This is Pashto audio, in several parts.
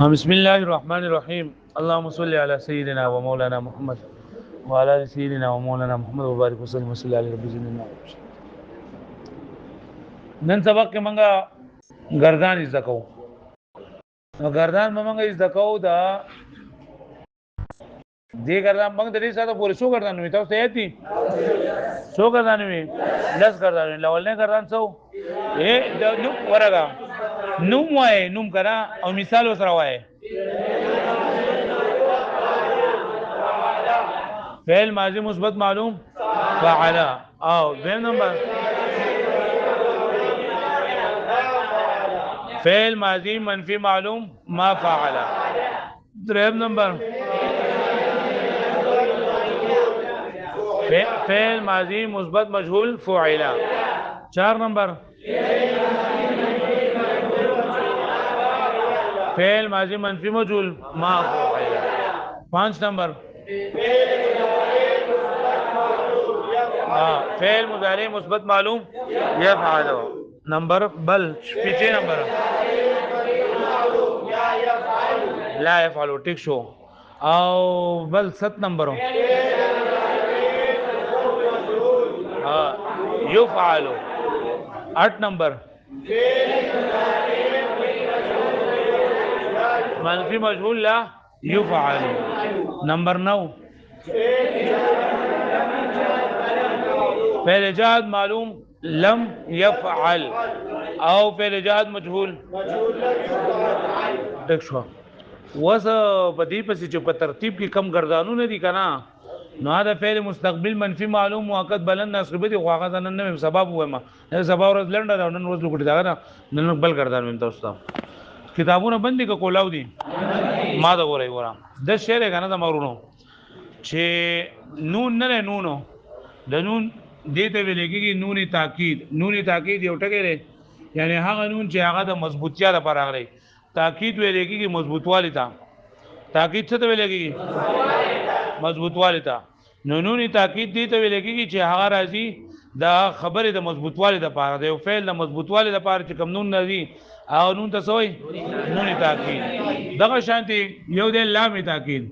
بسم الله الرحمن الرحيم اللهم صل على سيدنا ومولانا محمد وعلى ال سيدنا ومولانا محمد وبارك وسلم وصلى على رب زمنا. نن سبق کې منګه گردان زکو نو گردان منګه زکو دا دې گردان منګه دې ساته پورې شو گردان وي تاسو ته یتي شو گردان وي لس گردان لولنه گردان سو اے د نو ورغا نوم وای نوم کرا او مثال وسره وای فعل ماضی مثبت معلوم فعل او دیم نمبر فعل ماضی منفی معلوم ما فعل دریم نمبر فعل ماضی مثبت مجهول فعل چار نمبر فعل ماضی منفی مجهول ما فعل پانچ نمبر فعل مضارع مثبت معلوم يفعل نمبر بل پیچھے نمبر لا يفعل ٹھیک شو او بل 7 نمبر يفعل 8 نمبر منفی مجهول لا يفعل نمبر 9 فعل جهاد معلوم لم يفعل او فعل جهاد مجهول ټیک شو وس بدی پس چې په ترتیب کې کم گردانونه دي کنه نو دا فعل مستقبل منفی معلوم موقت بلند ناسبه دي خواغه نن نه سبب وایم سبب ورځ لنډه دا نن ورځ لګټی دا نن بل گردان ویم تاسو ته کتابونه بندي کو کولاو دي ما دا وره ورا د شعر کنه د مورونو چې نون نه نونو د نون دته ویل کېږي نون تاکید یو ټکی لري یعنی هغه نون چې هغه د مضبوطیا لپاره راغلی تاکید ویل کېږي مضبوطوالی ته تاکید څه ته ویل کېږي مضبوطوالی ته نون تاکید دته ویل کېږي چې هغه راځي د خبره د مضبوطوالی لپاره د یو فعل د مضبوطوالی لپاره چې کوم نون راځي او نون ته سوې نون تاکید دغه شانتي یو د لام تاکید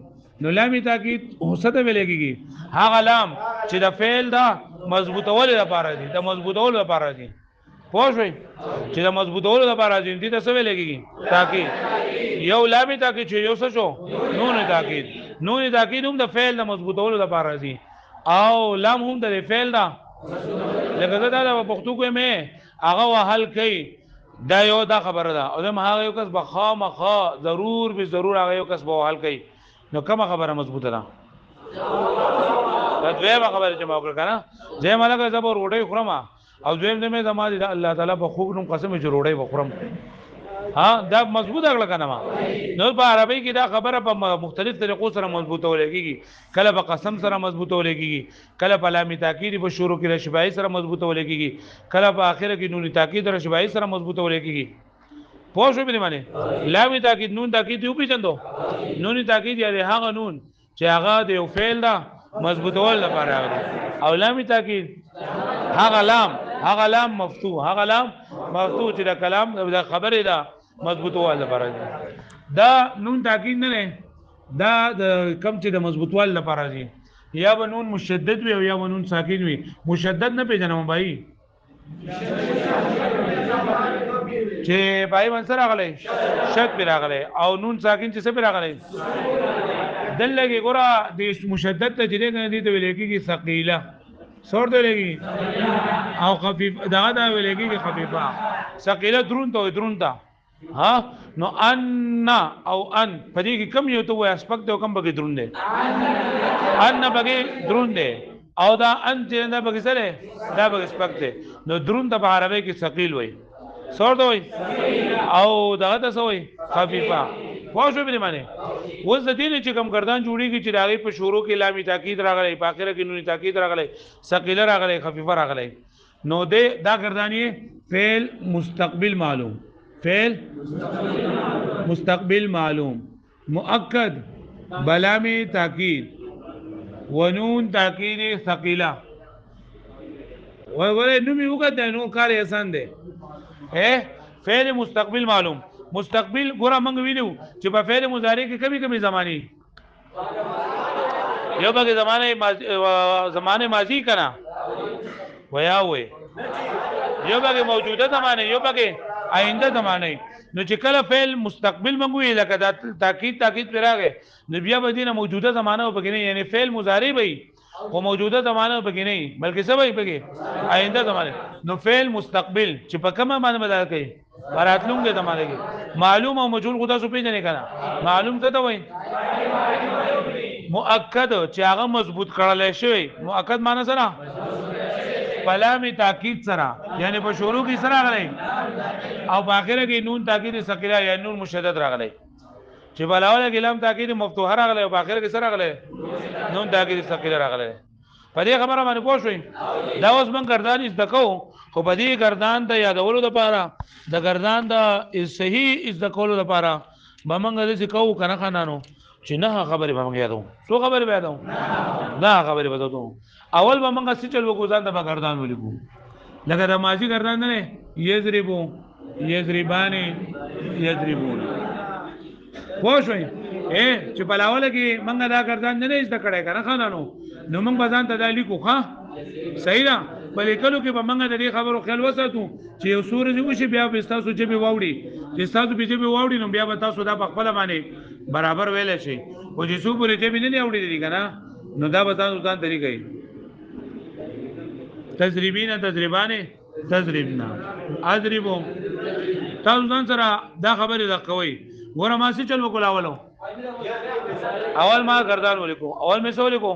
نو لام تاکید هوسته ویل کېږي هغه لام چې د فعل دا مضبوطول لپاره دي د مضبوطول لپاره دي پوه شئ چې د مضبوطول لپاره دي دې څه ویل کېږي تاکید یو لام تاکید چې یو څه شو نون تاکید هم د فعل د مضبوطول لپاره دي او لام هم د فعل دا لکه دا د پښتو کې مې هغه وحل کوي دا یو دا خبره ده او زم هغه یو کس بخامخه ضرور هغه یو کس به وحل کوي نو کومه خبره مضبوطه ده دا دویمه خبره چې ما وکړه کنه زه مالګه زبر روټي خورم او دویم دې زما دي الله تعالی په خوب نوم قسم چې روټي وخورم ها دا مضبوط اغله کنه ما نو په عربی کې دا خبره په مختلف طریقو سره مضبوطه ولګي کله په قسم سره مضبوطه ولګي کله په لام تاکید په شروع کې رشبای سره مضبوطه ولګي کله په اخر کې نون تاکید رشبای سره مضبوطه ولګي پوه شو به معنی لام تاکید نون تاکید یو پیژندو نون تاکید یعنی هغه نون چې هغه د یو فعل دا مضبوطول لپاره راغلی او لام تاکید هغه لام مفتوح چې د کلام د خبرې دا مضبوطول لپاره دی دا نون تاکید نه دا د کم چې د مضبوطوال لپاره دی یا به نون مشدد وي او یا به نون ساکن وي مشدد نه پیژنم بھائی چې پای منصر راغلی شک پر راغلی او نون ساکن چې څه پر راغلی دل لګي ګوره د مشدد ته چې نه دي ته ویل کېږي ثقيله سور ته لګي او خفيف دغه دا ویل کېږي خفيفه ثقيله درونته ها نو ان او ان پدې کې کم یو ته وای اسپک ته کم بګي درون دي ان بګي درون دي او دا ان چې دا بګي سره دا بګي اسپک ته نو درون ته په عربی کې ثقيل وای سور ته وای او دغه ته سوې خفيفه واو شو به معنی وز د دین چې کم گردان جوړیږي چې راغی په شروع کې لام تاکید راغلی په اخر کې نون تاکید راغلی ثقيله راغلی خفيفه راغلی نو دې دا گردانی فعل مستقبل معلوم فعل مستقبل معلوم مؤکد بلام تاکید ونون تاکید ثقيله ولې نومي وګد نو کار آسان دی فعل مستقبل معلوم مستقبل ګوره موږ ویلو چې په فعل مضارع کې کمی زمانی یو پکې زمانه ماضی کنا ویا وې یو پکې موجوده زمانه یو پکې آینده زمانه نو چې کله فعل مستقبل منغوي لکه دا تاکید پر راغی نو بیا به دینه موجوده زمانه وبګنی یعنی فعل مضارع وي او موجوده زمانه وبګنی بلکې څه وي پکې آینده زمانه نو فعل مستقبل چې په کومه باندې بدل کوي براتلونګه زمانه کې معلوم او مجهول خدا سو پیژنې کنه معلوم څه ته وایي مؤکد چې هغه مضبوط کړل شوی مؤکد معنی سره بلام تاکید سره یعنی په شروع کې سره راغلی او په اخر کې نون تاکید ثقيله یا نون مشدد راغلی چې بلاوله کې لام تاکید مفتوحه راغلی او په اخر کې سره راغلی نون تاکید ثقيله راغلی په دې خبره باندې پوه شئ دا اوس من گردان از دکو خو په دې گردان ته یادولو لپاره د گردان د صحیح از دکولو لپاره به موږ دې کوو کنه خانانو چې نه خبرې به موږ یادو څو خبرې به یادو نه خبرې به یادو اول به موږ څه چل وګورځان ته گردان ولیکو لکه د ماضی گردان نه یضربو یضربان یضربون پوه شئ چې په لاول کې موږ دا گردان نه زده کړای کنه خانانو نو موږ بزان ته دا لیکو ښه صحیح ده په لیکلو کې به موږ د دې خبرو خیال وساتو چې یو سورج وشي بیا به تاسو چې به واوړي چې تاسو به چې به واوړي نو بیا به تاسو دا په خپل باندې برابر ویل شي او چې څو پورې چې به نه واوړي دي کنه نو دا به تاسو ځان طریقې تجربین تجربانه تجربنا اضربو تاسو ځان سره دا خبره دا کوي ګوره ما څه چل وکول اول ما گردان ولیکو اول مې څه ولیکو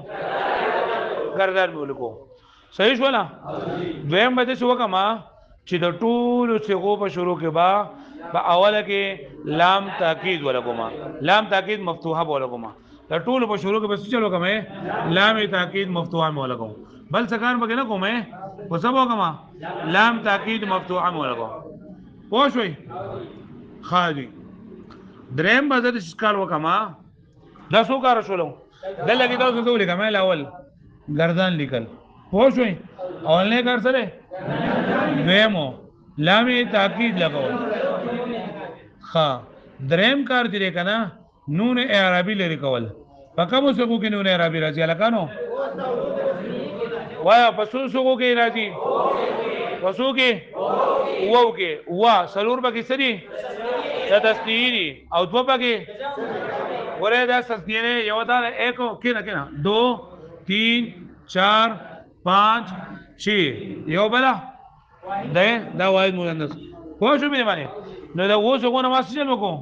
گردان مې ولیکو صحیح شو نه دویم به څه وکما چې د ټولو څخه په شروع کې با په اوله کې لام تاکید ولګوما لام تاکید مفتوحه ولګوما د ټولو په شروع کې به څه چلو کومه لام تاکید مفتوحه ولګوم بل څنګه به نه کومه په سبا وکما لام تاکید مفتوحه ولګوم پوه شئ خالی دریم به د شکال وکما دا څو کار شولو دلته کې تاسو څه ولیکم اول گردان لیکل پوه شئ اول نه کار سره دیمو لام تاکید لګول ها دریم کار دی کنه نون اعرابی لري کول پکمو څنګه کې نون اعرابی راځي لکانو وایا پسو څنګه کې راځي پسو کې وو کې وا سلور پکې سړي د تسنیری او دو پکې ورې دا تسنیری یو دا ایکو کینا 2 3 4 5 6 یو بلا دا واحد مؤنث خو شو به باندې نو دا و څنګه نو واسه وکړو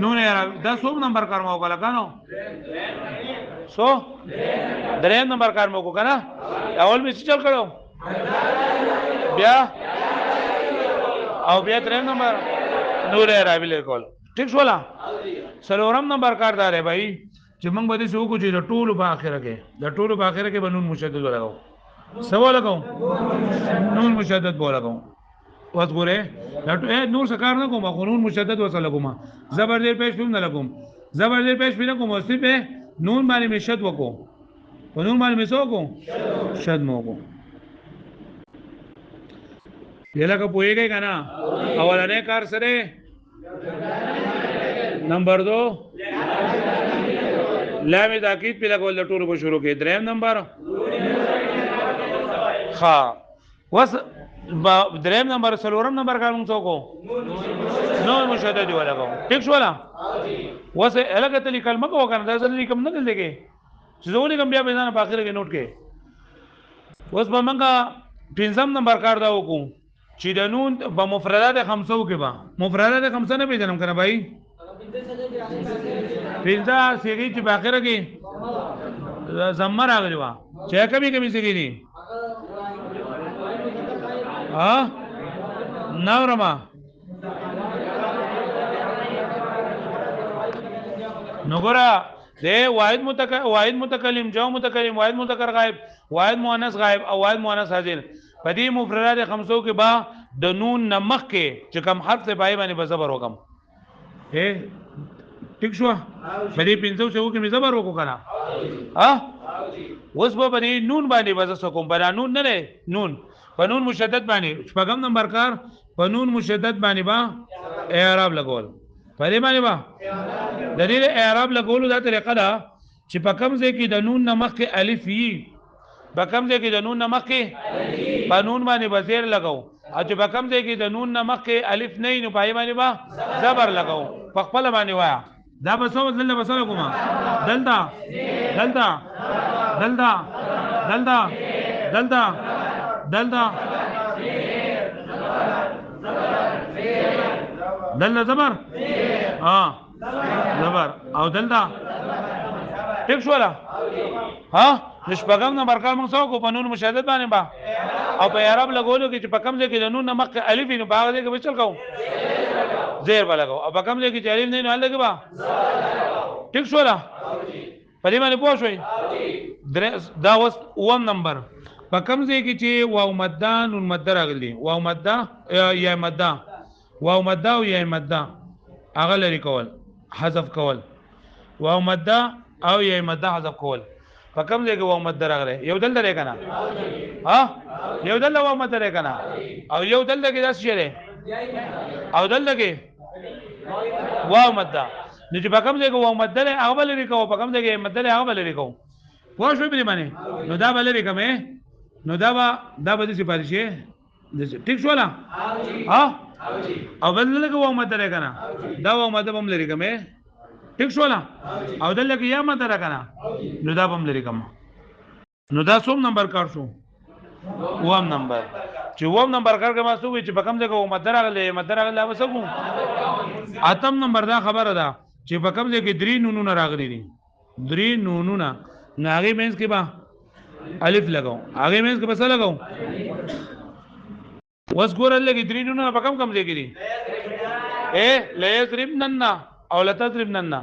نو نه دا څو نمبر کار مو وکړه کنو سو دریم نمبر کار مو وکړه کنه اول می چل کړو بیا او بیا دریم نمبر نور عربی لیکل ٹھیک شو لا سلورم نمبر کار دار ہے بھائی چې موږ به څه وکړو چې د ټولو په اخره کې به نون مشدد ولګاو سوا لګاو نون مشدد ولګاو اوس ګوره نور څه کار نه کوم خو نون مشدد وسله کوم زبر دې پېښ نه لګوم زبر دې پېښ نه کوم اوس په نون باندې مشد وکړو په نون باندې مسو کو شد مو کو یلکه پوېږي کنه اولنې کار سره نمبر 2 لام تاکید په لګول ټولو په شروع کې دریم نمبر ها وس دریم نمبر سلورم نمبر کار موږ څوک نو مشدد ولګو ٹھیک شو لا وس الګ تل کلمه کو کنه دا ځلې کوم نه دلګي چې زولې کوم بیا به نه په اخر کې نوٹ کې وس به موږ پنځم نمبر کار دا وکړو چې د نون په مفردات خمسو کې با مفردات خمسه نه پیژنم کنه بھائی پنځه سیږي چې په اخر کې زمر راغلی وا چې کمی سیږي دي ها نورما نګورا ده واحد متکلم جو متکلم واحد مذکر غائب واحد مؤنث غائب او واحد مؤنث حاضر پدې مفردات خمسو کې با د نون نمخ کې چې کوم حرف ته پای باندې بزبر وکم ٹھیک شو پدې پنځو څو کې زبر وکړو کنه ها اوس په نون باندې بزس کوم په نون نه نون په نون مشدد باندې شپږم نمبر کار په نون مشدد باندې با اعراب لګول په دې باندې با د دې اعراب لګولو دا طریقه ده چې په کوم ځای کې د نون نمخ کې الف وي په کوم ځای کې د نون نمخ کې په نون باندې بزیر لګاو او چې په کوم ځای کې د نون نمخ کې الف نه نو پای باندې با زبر لګاو په خپل باندې وایا دا بسو دلته بسره کومه دلته دلته دلته دلته دلته دلته دلته زبر زبر او دلته ټیک شو لا ها نشپغم نمبر کار موږ سو کو په نون مشدد باندې با او په عرب لګولو کې چې په کوم ځای کې د نون نمخ الف نو باغ دې کې بچل کوم زیر بلګاو او په کوم ځای کې چې الف نه نو لګي با ټیک شو لا په دې باندې پوه شوي دا اوس اوم نمبر په کوم ځای کې چې واو مده نون مده راغلي واو مده یا مده واو مده او یا مده هغه لري کول حذف کول واو مده او یا مده حذف کول په کوم ځای کې واو مده راغلی یو دل لري کنه ها یو دل واو مده لري کنه او یو دل کې داس شي او دل کې واو مده نو چې په کوم ځای کې واو مده لري هغه لري کو په کوم ځای کې مده لري هغه لري کو پوه شو به باندې نو دا بل لري کومه نو دا به دې سپارښت شي ټیک شو لا ها او بل لکه واو مده لري کنه دا واو مده بم لري کومه ټیک شو لا او دل لکه یا مده را کنه نو دا بم لري کوم نو دا څوم نمبر کار شو وام نمبر چې وام نمبر کار کما سو چې په کوم ځای کې مده راغله وسو اتم نمبر دا خبره ده چې په کوم ځای کې درې نونونه راغلي دي درې نونونه ناغي مینس کې با الف لګاو هغه مینس کې بس لګاو وس ګورل لګي درې نونونه په کوم ځای کې دي لا يضربنن او لا تضربنن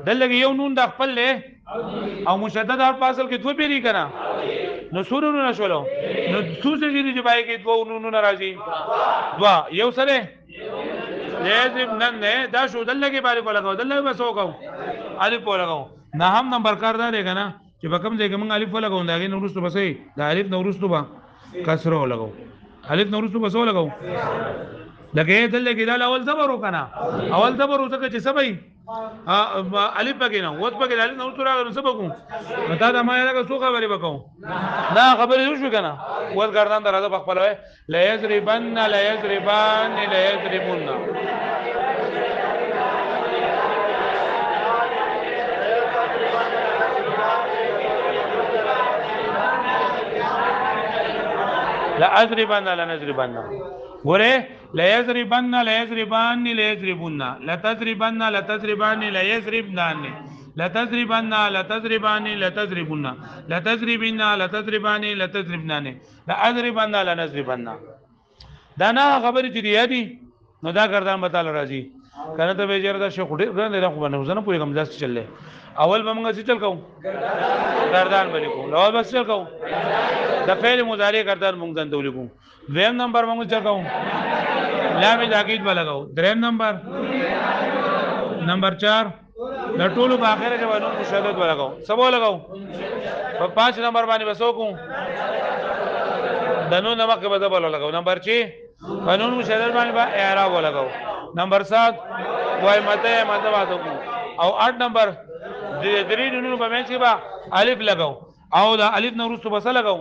دلته یو نون د خپل له او مشدد حرف اصل کې دوه پیری کنا نو سورونو نشولو نو سوسه چې پای کې دوه نونونه راځي دوا یو سره يضربنن دا شو دلته کې باندې لګاو دلته بس وکاو الف لګاو نه هم نمبر کار دا دی کنه چې په کوم ځای کې موږ الف لګاو دا غي نورستو بسې دا الف نورستو با کسره لګاو الف نورستو بس لګاو لکه دلته کې دا اول زبر وکنه اول زبر وځکه چې سبي الف پکې نه وځ پکې الف نورستو راغلو سبقو متا دا ما یې څو خبرې وکاو دا خبرې وشو کنه وځ ګردان درازه په خپل وای لا يضربن لا يضربان لا يضربون لا اضربن لا نضربن ګوره لا يضربن لا يضربان لا يضربون لا تضربن لا تضربان لا يضربنان لا تضربن لا تضربان لا تضربون لا تضربن لا تضربان لا تضربنان لا اضربن لا نضربن دا نه خبرې چې دی یادي نو دا ګردان متعال راځي کنه ته به جره دا شو خټه ګرځنده نه خو نه زنه پوری کوم ځاس چللې اول به موږ څه چل کوو ګردان باندې کوو اول بس چل کوو د فعل مضارع ګردان موږ ځان ته ولیکو دویم نمبر موږ چل کوو لام تاکید به لګاو دریم نمبر 4 د ټولو په اخره کې ونو مشدد به لګاو سبو لګاو په 5 نمبر باندې بسو کوو دنو نمک به دبل لګاو نمبر 6 قانون مشدد باندې با اعراب لګاو نمبر 7 وای مته واسو او 8 نمبر درې نونو په منځ کې با الف لګاو او دا الف نو رسو بس لګاو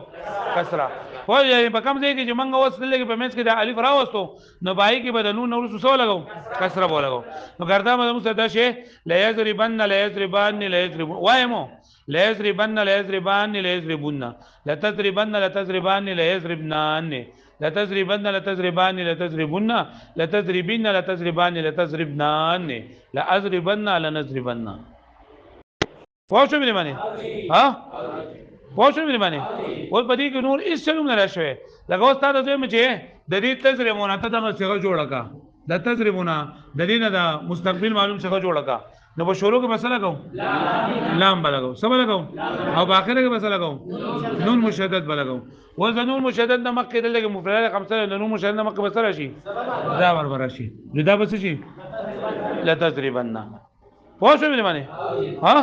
کسره خو یې په کوم ځای کې چې منګه وسل کې په منځ کې دا الف راوستو نو بای کې بدلو نو رسو سو لګاو کسره بو لګاو نو ګردا مو صدا شي لا يضربن لا يضربان لا يضربون وایمو لا يضربن لا يضربان لا يضربون لا تضربن لا تضربان لا يضربنان لا تضربن لا تضربان لا تضربن لا تضربن لا تضربان لا تضربنان لا اضربن لا نضربن پوښتنه مې باندې ها پوښتنه مې باندې اوس په دې کې نور هیڅ څه نه راشوي لکه اوس تاسو ته مې چې د دې تضربونه ته د څنګه جوړه کا د تضربونه د دې نه د مستقبل معلوم څنګه جوړه کا نو په شروع کې مسله کوم لام بلګو سم لګو او په اخر کې مسله کوم نون مشدد بلګو ول نون مشدد نه مکه دلته مفرد خمسه نون مشدد نه مکه بسره شي دا برابر شي دا بس شي لا تضربن پوښتنه مې باندې ها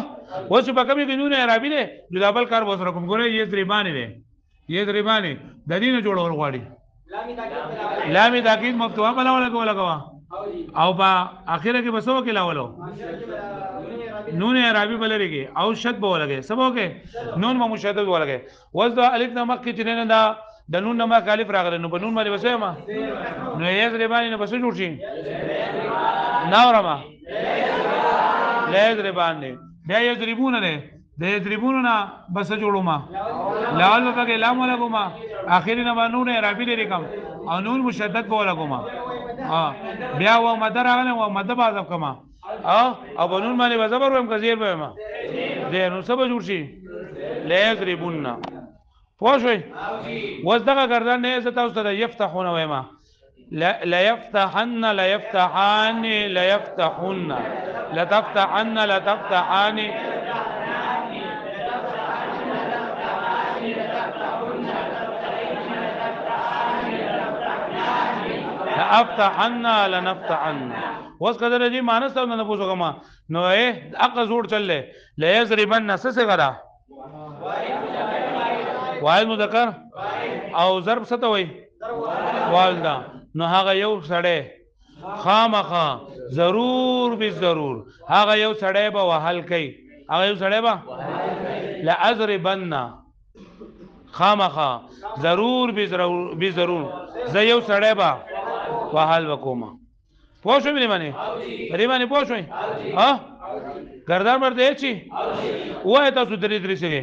اوس په کومه کې نون عربي ده د بل کار وسره کوم ګوره یې ضربانه ده یې ضربانه د دې نه جوړول غواړي لام تاکید مفتوحه بلا ولا کولا کوا او با اخره کې بسو کې لاولو نون عربی بلریږي او شد به ولګي سبو کې نون مشدد ولګي وز د الف نمک کې چې نه دا د نون نمک الف راغله نو په نون باندې وسه ما نو یې زری باندې نه بسو جوړ شي ناورما لازر باندې بیا یې ضربونه نه د ضربونو نه بس جوړو ما لال په کې لام ولا کوما اخیری نه نون عربی لري کم او نون مشدد به ولا کوما بیا و مدر راغله و مد بازب کما او بنون باندې وزبر ويم کزیر به ما زه نو سبا جوړ شي لازربون پوښوي وزدغه گردان نه عزت اوسه د یفتحون ويما لا يفتحن لا يفتحان لا يفتحون لا تفتحن لا تفتحان افتحن لنفتحن وس قدر جی مانس نه پوسو کما نو اق زوړ چلله لا يضربن نس غدا واحد مذکر او ضرب څه وای والدا نو هغه یو سړی خامخا ضرور به ضرور هغه یو سړی به وحل کوي هغه یو سړی به لا اضربن خامخا ضرور به ضرور زه یو سړی به وحل وکوما پوښوي بری باندې پوښوي ها گردان مرته چی وای تاسو درې درې څنګه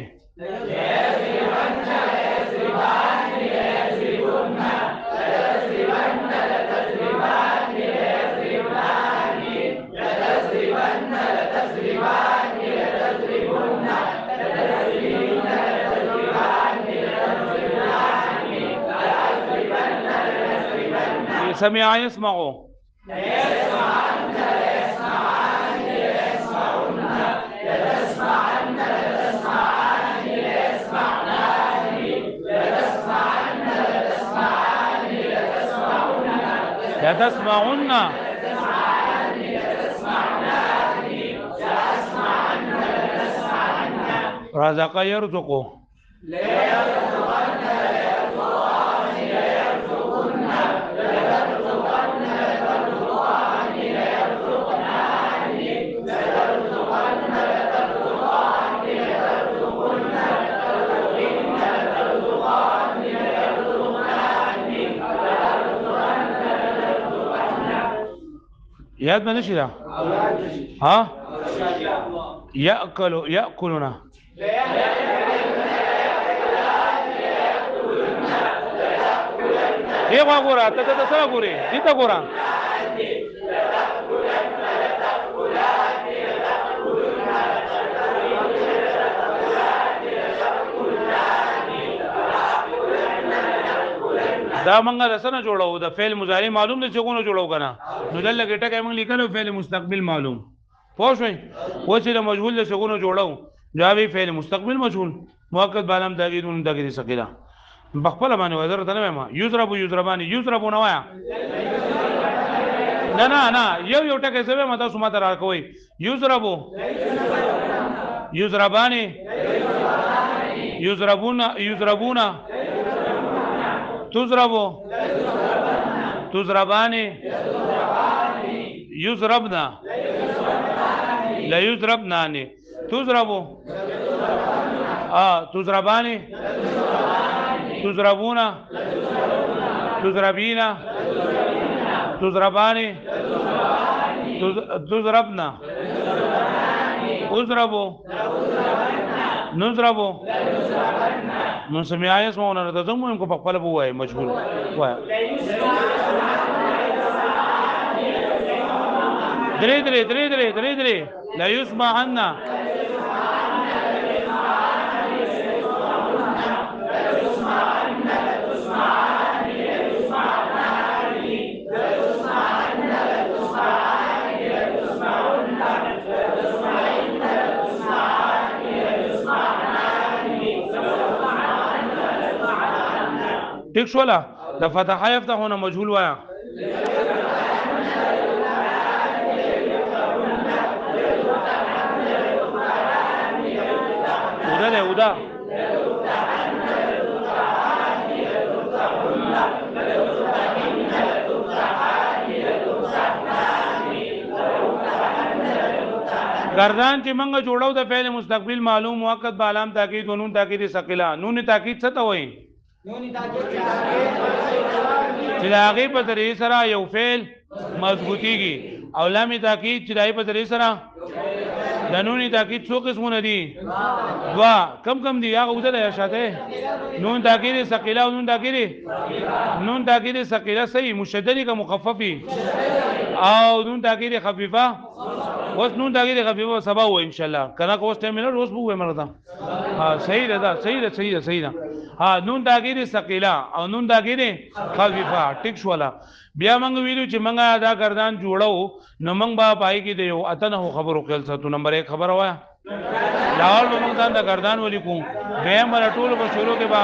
سمع يسمعوا لتسمعن رزق يرزق یاد باندې شي دا ها یاکلون دیغه ګوره ته ته سره ګوري دې ته ګوره دا منګه رسنه جوړو د فعل مضارع معلوم دي چې غونو جوړو کنه نو دلته کې ټکه موږ لیکلو فعل مستقبل معلوم پوه شئ و چې د مجهول له غونو جوړو جوابي فعل مستقبل مجهول مؤکد بالام تغیرون دغه ثقيله بخپل باندې وزر ته نه ما یضرب یضربان یضرب نه وایا نه یو ټکه سبه متا سو ماته راکوي یضرب یضربان یضربون تضربو تضربان يضربنا لا يضربنان تضربو تضربان تضربون تضربين تضربان تضربنا اضربو نضربو نو سمع يسمعون رتزم ان کو خپل بو وای مشغول وای درې لا يسمع عنا ٹھیک شولا د فتح يفتحون مجهول وایا ودا گردان چې موږ جوړو د فعل مستقبل معلوم موقت به علام تاکید و نون تاکید ثقيله نون تاکید څه ته وایي چې د هغې په ذریعې سره یو فعل مضبوطیږي او لام تاکید چې د هغې په ذریعې سره د نون تاکید څو قسمونه دي دوا کم دي هغه اوده دی شاته نون تاکید ثقيله او نون تاکید ثقيله صحیح مشددی که مخففی او نون تاکید خفیفه اوس نون تاکید خفیفه سبا و ان شاء الله کنه اوس ټیم نه روز بو مردا ها صحیح ده صحیح ده ها نون تاکید ثقيله او نون تاکید خفیفه ټیک شولا بیا موږ ویلو چې موږ دا گردان جوړو نو موږ به پای کې دی اتنه خبرو کول ساتو نمبر 1 خبر وای لاول به موږ دا گردان ولیکو دیم ولا ټول په شروع کې با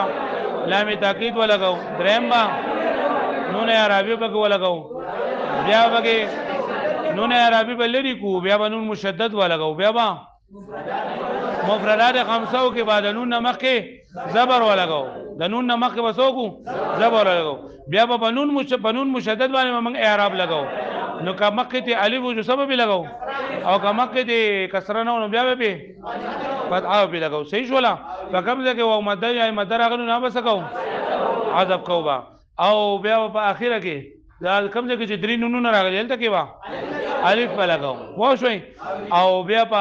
لام تاکید ولګاو دریم با نون عربی به ولګاو بیا به نون عربی به لري کو بیا به نون مشدد ولګاو بیا با مفردات خمسو کې بعد نون نمخ کې زبر ولګاو د نون نمخ کې وسوکو زبر ولګاو بیا به بنون مشدد باندې موږ اعراب لګاو نو که مخکې ته الف او سبب لګاو او که مخکې ته کسره نو بیا به فتحه به لګاو صحیح شولا فکم ځکه و مد یا مد راغلو نه بسکاو عذاب کوبا او بیا په اخره کې دا کم ځکه چې درې نونونه راغلي دلته کې وا الف لګاو واو شوي او بیا په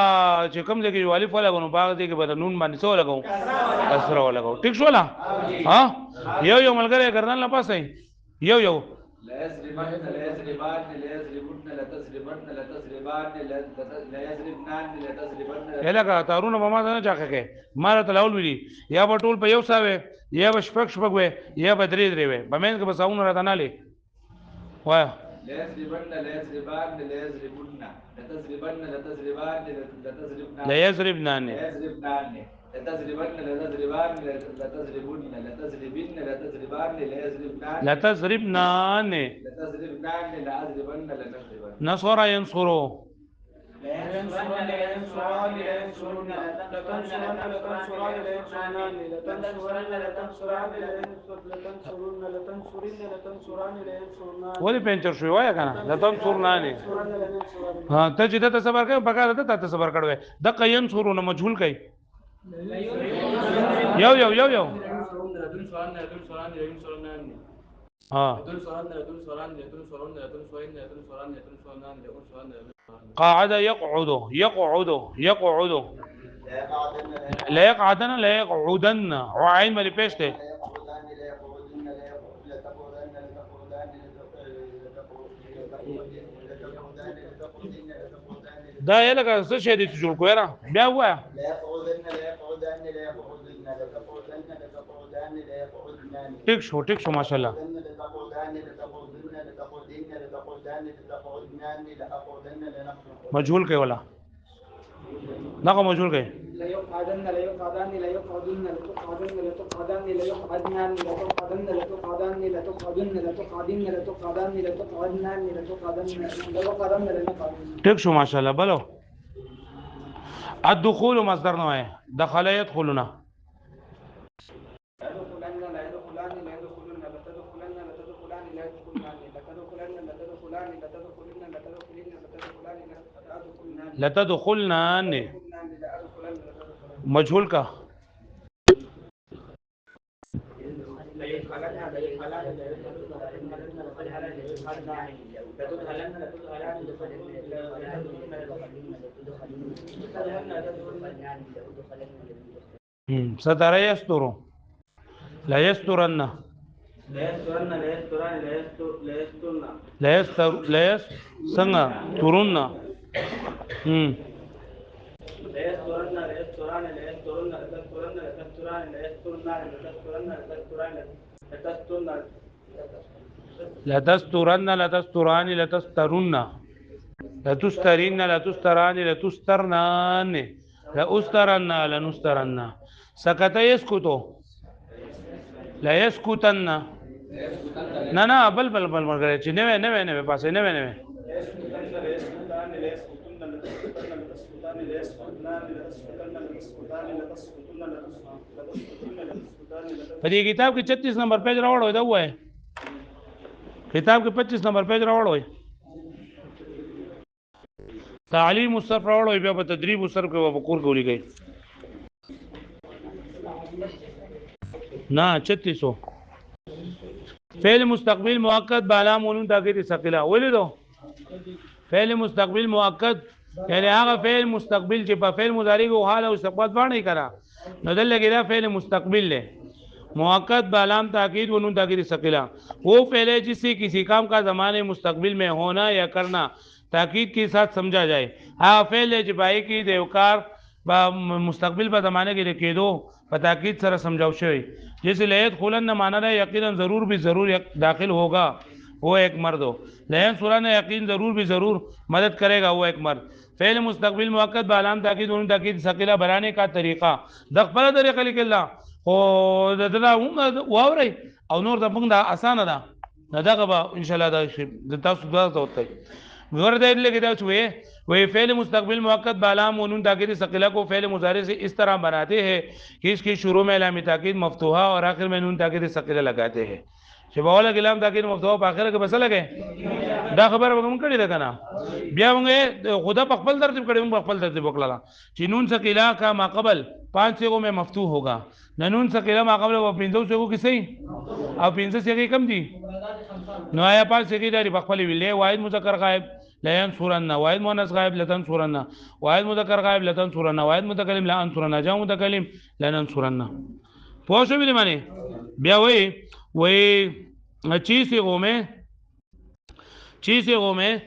چې کم ځکه یو الف لګاو نو باغ دې کې به نون باندې څو لګاو اسره لګاو ټیک شولا ها یو ملګری ګردان لا پاسه یو لا يزربن لا يزربان لا يزربن لا تزربن لا تزربان لا يزربنان لا تزربن الګه تارونه به ما نه چاخه کې ماره تلاول ویلي یا په ټول په یو ساوي یا به شپږ وي یا به درې وي په مین کې به ساونه راته نه لې وای لا يزربن لا يزربان لا يزربن لا تزربن لا تزربان لا لا تزربنان يزربنان لا يزربنان لا تزربن لا تزربان لا تزربن لا تزربن لا تزربان لا يزربنان لا تزربنان لا تزربنان لا أزربن لا تزربن نصر ينصروا لا ينصرن لا ينصران لا ينصرن لا تنصرن لا تنصران لا ينصرنان لا تنصرن لا تنصران لا تنصرن لا تنصرن لا تنصران لا ينصرنان ولې پنچر شوی وای کنه لا تنصرنان ها ته چې ته صبر کوي پکاره ته صبر کړو د قین سورونه مجهول کوي یو ها قاعد يقعد لا يقعدن وعين ملي پېشته دا یې لکه څه شی دې جوړ کوی را بیا وایا ټیک شو ماشاءالله مجهول کوي ولا دغه مجهول کوي لا يقعدن لا يقعدان لا يقعدن لا تقعدن لا تقعدن لا يقعدنان لا تقعدن لا تقعدن لا تقعدن لا تقعدن لا تقعدن لا تقعدنان لا تقعدن لا يقعدن لا يقعدن ټیک شو ماشاءالله بلو الدخول مصدر نه ہے دخل يدخلنا لتدخلنان مجهول کا ستر يستر لا يسترن لا يستر څنګه ترون لا تسترن لا تستران لا تسترن لا تسترين لا تستران لا تسترنان لا استرن لا نسترن سكت يسكت لا يسكتن نه بل مرګره چې نه پاسه نه په دې کتاب کې 36 نمبر پیج راوړو دا وای کتاب کې 25 نمبر پیج راوړو تعلیم الصرف راوړو بیا په تدریب الصرف کې په کور کې ولیکي نه 3600 فعل مستقبل مؤکد بعلام ونون تاکید ثقيله ولیدو فعل مستقبل مؤکد یعنی هغه فعل مستقبل چې په فعل مضارع او حال او استقبال باندې کرا نو دل لګی دا فعل مستقبل له مؤکد بعلام تاکید ونون تاکید ثقيله वो فعل है जिससे किसी काम का ज़माने मुस्तकबिल में होना या करना ताकीद के साथ समझा जाए हाँ फेल है जिपाई की देवकार मुस्तकबिल पर ज़माने के लिए कह दो ताकीद सर समझाओ शे जैसे लयत खुलन न माना है यकीनन ज़रूर भी ज़रूर दाखिल होगा वो एक मर्द हो लयन सुरा ने यकीन ज़रूर भी ज़रूर मदद करेगा वो एक मर्द फेल मुस्तकबिल मुअक्कद बालाम ताकीद उन ताकीद सकीला बनाने का तरीक़ा दखपला तरीक़ा लिखला ओ ददा वावरे और नूर दबंग दा आसान दा नदा का इंशाल्लाह दा तاسو دا होता है ورده لګی دا شوې وی فعل مستقبل مؤکد بعلام ونون تاکید ثقيله को فعل मुजारे से इस तरह बनाते हैं कि इसकी शुरू में लाम ताकीद मफ्तूहा और आखिर में नून ताकीद ثقيله लगाते हैं شباوله کلام ताकीद मफ्तूहा په اخر کې بس لګي دا خبر وګم کړی دا کنه بیا موږ خدا په خپل ترتیب کړی موږ خپل ترتیب وکړه چې نون ثقيله کا ما قبل 5 سیغو में مفتوح होगा نون ثقيله ما قبل و 5 سیغو کې صحیح او 5 سیغې کم دي نو آیا 5 سیغې داری په خپل ویلې واحد مذکر غائب لا ينصرن واحد مؤنث غائب لا تنصرن واحد مذکر غائب لا تنصرن واحد متکلم لا انصرن جمع متکلم لا ننصرن پوه شو به معنی بیا وای چیز में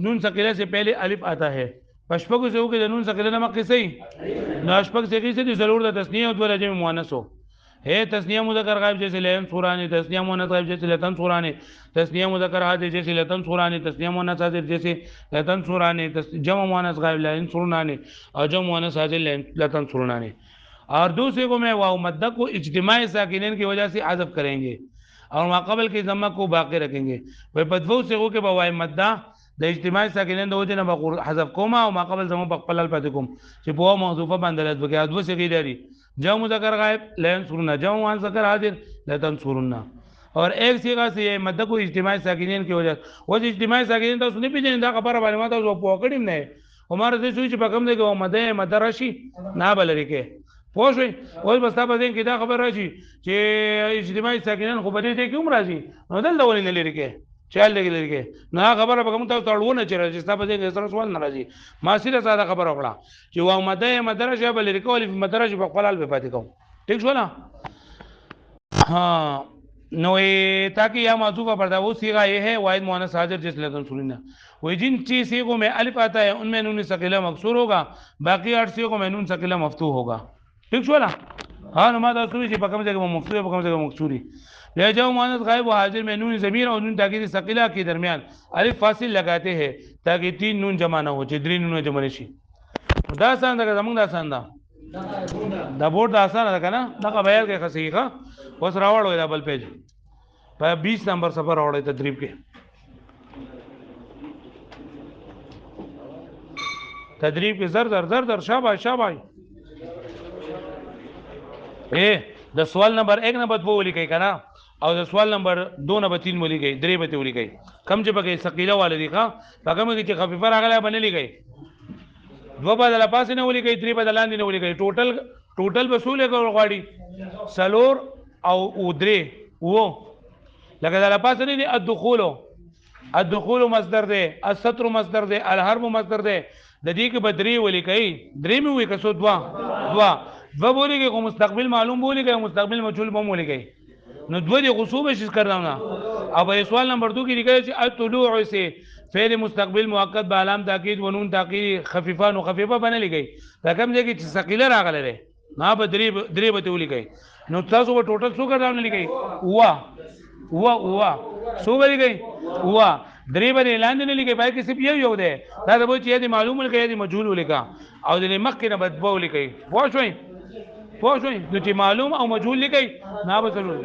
नून ثقيله से पहले अलिफ आता है पशपक से हो के नून ثقيله नमक के सही नाशपक से जरूर तस्निया और जमे मुअन्नस हो है तस्निया मुज़क्कर गायब जैसे लयन सुरानी तस्निया मुअन्नस गायब जैसे लतन सुरानी तस्निया मुज़क्कर हाजिर जैसे लतन सुरानी तस्निया मुअन्नस हाजिर जैसे लतन सुरानी जमा मुअन्नस गायब लयन सुरानी और जमा मुअन्नस हाजिर लतन सुरानी और दूसरे को मैं वाव मद्दा को इज्तिमाई साकिनैन की वजह से आज़फ करेंगे और माक़बल की ज़म्मा को बाकी रखेंगे वही बदबू से हो के बवाए मद्दा द इज्तिमाई साकिनैन दो जना हज़फ कोमा और माक़बल ज़म्मा बक़बल पातिकुम कि बुआ मौज़ूफ़ा बंदलत बके अदब से गिदारी जम मुज़क्कर गायब लयन सुरना जम मुअन्नस हाजिर लतन सुरना और एक सीगा से ये मद्दा को इज्तिमाई साकिनैन की वजह वो इज्तिमाई साकिनैन तो सुनी पीछे इंदा खबर वाले माता वो पकड़ी ने हमारे से सुई पकम दे वो मदे मदरशी ना बलरी के پوښوي اوس بس تاسو دې کې دا خبر راشي چې اجتماعي ساکنان خو بده دې کوم راځي نو دلته ولې نه لري کې چال دې لري کې نه خبره به کوم تاسو تړونه چې راځي تاسو دې سره سوال نه راځي ما سیده ساده خبر وکړه چې وا مدرسه به لري کولې مدرسه په خپل حال به پاتې کوم ٹھیک شو نه ها نو تاکہ یا معطوفہ پڑتا وہ صیغہ یہ ہے واحد مؤنث حاضر جس لتن سنینا وہ جن چیز صیغوں میں الف آتا ہے ان میں نون ثقيله مکسور ہوگا باقی 8 صیغوں میں نون ثقيله مفتوح ہوگا ٹھیک شو نا ها نو ما دا سوي چې په کوم ځای کې مفتوح په کوم ځای کې مکسوري یا جو مؤنث غائب و حاضر میں نون ضمیر اور نون تاکید ثقيله کے درمیان الف فاصل لگاتے ہیں تاکہ 3 نون جمع نہ ہو چې 3 نون جمع نشي دا آسان ده زمونږ دا آسان ده دا بورډ آسان ده کنه دا بیان کې خصيخه اوس راوړو دا بل پیج په 20 نمبر سفر راوړی تدریب کې تدریب کې زر شاباش د سوال نمبر 1 نمبر 2 ولیکي کنه او د سوال نمبر 2 نمبر 3 ولیکي 3 به ولیکي کم چې پکې ثقيله والدي ښا هغه مې چې خفيفه راغله باندې لیکي دو بدل پاس نه ولیکي 3 بدل لاندې نه ولیکي ټوټل وصول غواړي سلور او درې وو لکه د پاس نه دي الدخول مصدر ده الستر مصدر ده الحرب مصدر ده د دې کې بدري ولیکي درې مې وې کسو دوا بولی گئی کو مستقبل معلوم بولی گئی مستقبل مجهول بم بولی گئی نو دو دی غصوب شیز کرنا نا اب سوال نمبر 2 کی لکھا ہے الطلوع سے فعل مستقبل مؤکد بعلام تاکید و نون تاکید خفیفه نو خفیفه بنه لګي رقم دې کې ثقيله راغله ده نا بدري به ولي گئی نو تاسو په ټوټل څو کړهونه لګي وا سو ولي گئی وا درې باندې لاندې نه لګي پای کې صرف یو ده دا به چې دې معلوم لګي دې مجهول ولګا او دې مخکې نه بدبو لګي پوه شوي نو چې معلوم او مجهول لیکي نه به ضرور